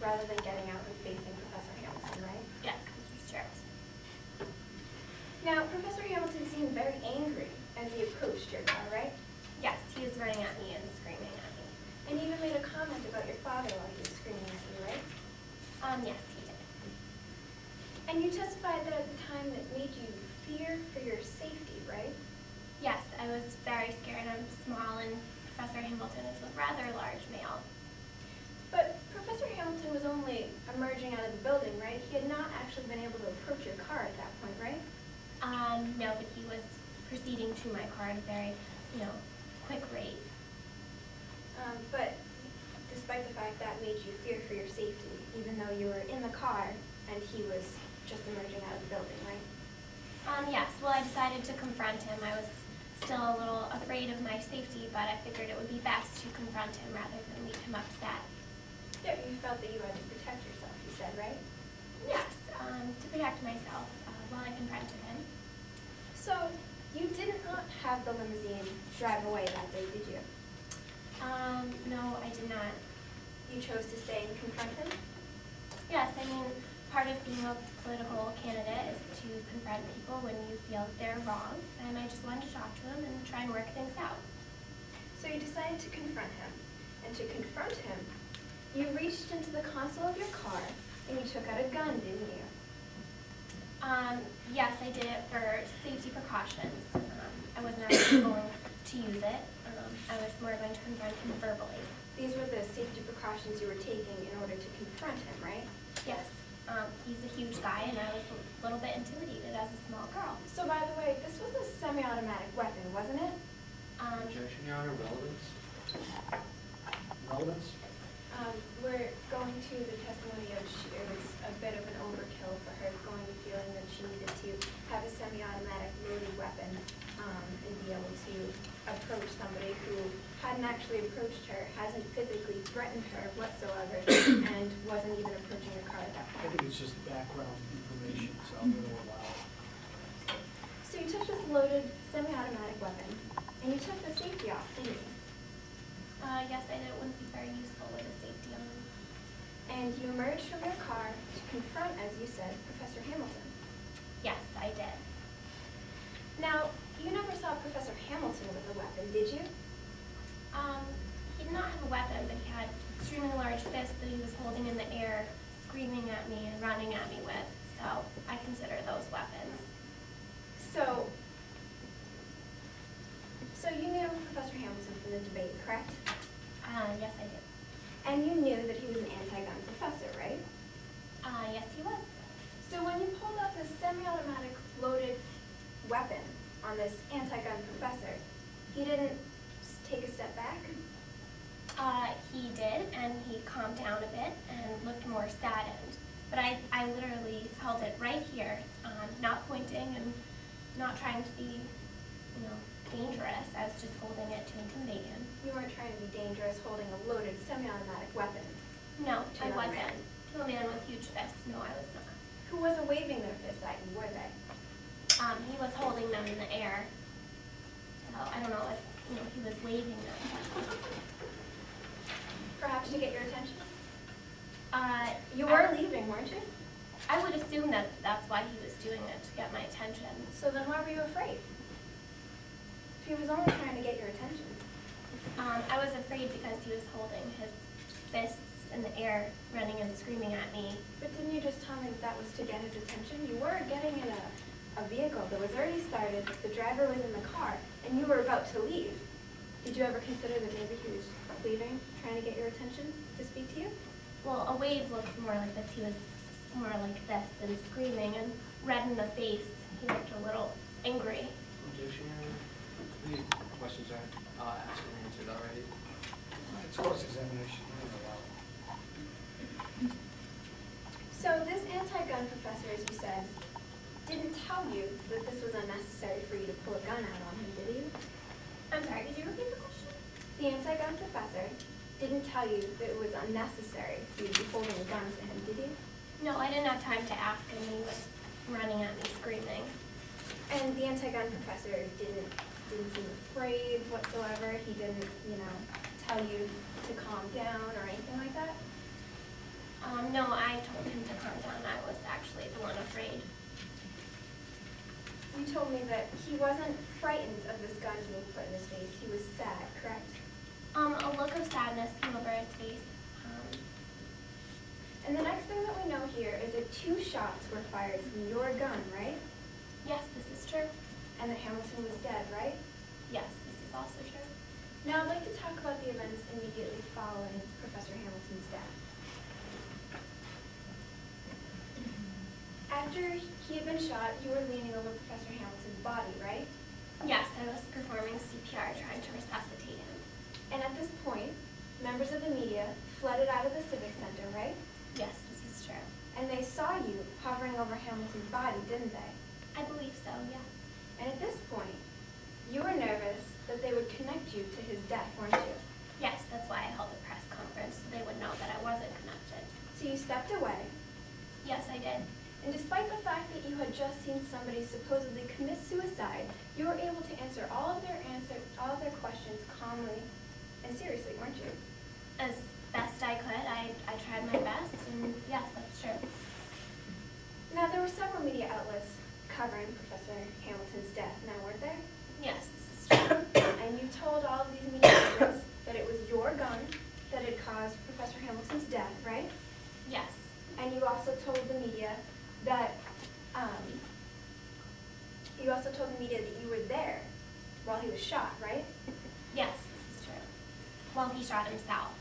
rather than getting out and facing Professor Hamilton, right? Yes, this is true. Now, Professor Hamilton seemed very angry as he approached your car, right? Yes, he was running at me and screaming at me. And he even made a comment about your father while he was screaming at you, right? Yes, he did. And you testified that at the time it made you fear for your safety, right? Yes, I was very scared. I'm small, and Professor Hamilton is a rather large male. But Professor Hamilton was only emerging out of the building, right? He had not actually been able to approach your car at that point, right? No, but he was proceeding to my car at a very, quick rate. But despite the fact that made you fear for your safety, even though you were in the car and he was just emerging out of the building, right? Yes, well, I decided to confront him. I was still a little afraid of my safety, but I figured it would be best to confront him rather than leave him upset. Yeah, you felt that you had to protect yourself, you said, right? Yes, to protect myself while I confronted him. So, you did not have the limousine drive away that day, did you? No, I did not. You chose to stay and confront him? Yes, I mean, part of being a political candidate is to confront people when you feel that they're wrong, and I just wanted to talk to him and try and work things out. So you decided to confront him, and to confront him, you reached into the console of your car and you took out a gun, didn't you? Yes, I did it for safety precautions. I wasn't actually going to use it. I was more going to confront him verbally. These were the safety precautions you were taking in order to confront him, right? Yes. He's a huge guy, and I was a little bit intimidated as a small girl. So, by the way, this was a semi-automatic weapon, wasn't it? Objection, Your Honor. Relevance? Relevance? We're going to the testimony of it was a bit of an overkill for her, going and feeling that she needed to have a semi-automatic loaded weapon and be able to approach somebody who hadn't actually approached her, hasn't physically threatened her whatsoever, and wasn't even approaching her car at that I point. think it's just background information, so I'm going to allow it. So you took this loaded semi-automatic weapon, and you took the safety off, didn't you? Yes, I did. It wouldn't be very useful with a safety on. And you emerged from your car to confront, as you said, Professor Hamilton. Yes, I did. Now, you never saw Professor Hamilton with a weapon, did you? He did not have a weapon, but he had extremely large fists that he was holding in the air, screaming at me and running at me with. So I consider those weapons. So you knew Professor Hamilton from the debate, correct? Yes, I did. And you knew that he was an anti-gun professor, right? Yes, he was. So when you pulled out this semi-automatic loaded weapon on this anti-gun professor, he didn't take a step back? He did, and he calmed down a bit and looked more saddened. But I literally held it right here, not pointing and not trying to be, dangerous. I was just holding it to intimidate him. You weren't trying to be dangerous holding a loaded semi-automatic weapon. No, To I another wasn't. man. To a man with huge fists. No, I was not. Who wasn't waving their fists at you, were they? He was holding them in the air. So I don't know if he was waving them. Perhaps to get your attention? You I- were leaving, weren't you? I would assume that that's why he was doing it, to get my attention. So then why were you afraid? If he was only trying to get your attention. I was afraid because he was holding his fists in the air, running and screaming at me. But didn't you just tell me that was to get his attention? You were getting in a vehicle that was already started, the driver was in the car, and you were about to leave. Did you ever consider that maybe he was leaving, trying to get your attention to speak to you? Well, a wave looks more like this. He was more like this and screaming and red in the face. He looked a little angry. Objection, Your Honor. Any questions are asked and answered already? It's cross-examination. I'm going to allow it. So this anti-gun professor, as you said, didn't tell you that this was unnecessary for you to pull a gun out on him, did he? I'm sorry, could you repeat the question? The anti-gun professor didn't tell you that it was unnecessary for you to be holding a gun to him, did he? No, I didn't have time to ask him. He was running at me, screaming. And the anti-gun professor didn't seem afraid whatsoever. He didn't, tell you to calm down or anything like that? No, I told him to calm down. I was actually the one afraid. You told me that he wasn't frightened of this gun being put in his face. He was sad, correct? A look of sadness came over his face. And the next thing that we know here is that 2 shots were fired from your gun, right? Yes, this is true. And that Hamilton was dead, right? Yes, this is also true. Now I'd like to talk about the events immediately following Professor Hamilton's death. After he had been shot, you were leaning over Professor Hamilton's body, right? Yes, I was performing CPR trying to resuscitate him. And at this point, members of the media flooded out of the Civic Center, right? Yes, this is true. And they saw you hovering over Hamilton's body, didn't they? I believe so, yeah. And at this point, you were nervous that they would connect you to his death, weren't you? Yes, that's why I held a press conference, so they would know that I wasn't connected. So you stepped away, Yes, I did. and despite the fact that you had just seen somebody supposedly commit suicide, you were able to answer all of their questions calmly and seriously, weren't you? As best I could, I tried my best, and yes, that's true. Now, there were several media outlets covering Professor Hamilton's death, now weren't there? Yes, this is true. And you told all of these media outlets that it was your gun that had caused Professor Hamilton's death, right? Yes. And you also told the media that you were there while he was shot, right? Yes, this is true. Well, he shot himself.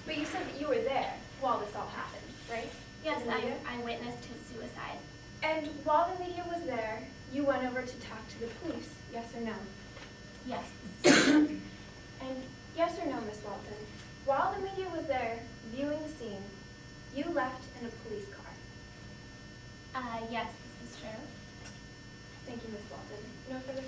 But you said that you were there while this all happened, right? Yes, The media? I witnessed his suicide. And while the media was there, you went over to talk to the police, yes or no? Yes, this is true. And yes or no, Miss Walton, while the media was there viewing the scene, you left in a police car. Yes, this is true. Thank you, Miss Walton. No further